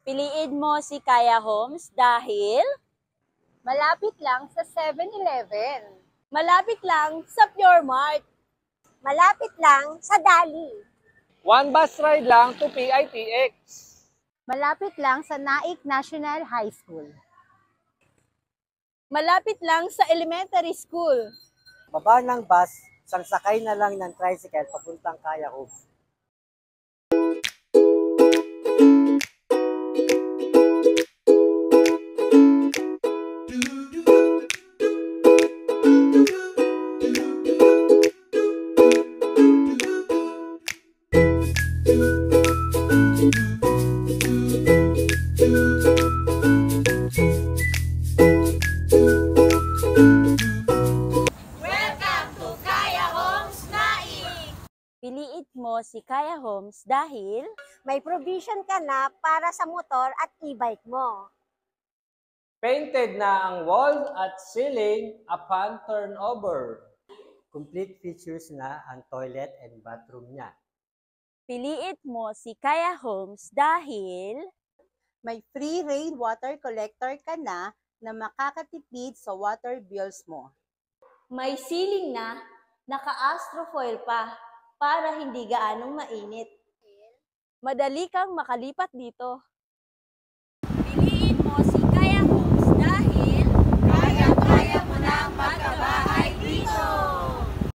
Piliin mo si Kaya Homes dahil malapit lang sa 7-Eleven. malapit lang sa Pure Mart. Malapit lang sa Dali. One bus ride lang to PITX. Malapit lang sa Naik National High School. Malapit lang sa elementary school. Baba ng bus, sangsakay na lang ng tricycle papuntang Kaya Homes. Welcome to Kaya Homes Naik! Piliin mo si Kaya Homes dahil May provision ka na para sa motor at e-bike mo. Painted na ang walls at ceiling upon turnover. Complete features na ang toilet and bathroom niya. piliin mo si Kaya Homes dahil May free rainwater collector ka na makakatipid sa water bills mo. may ceiling na naka-astrofoil pa para hindi gaanong mainit. Madali kang makalipat dito.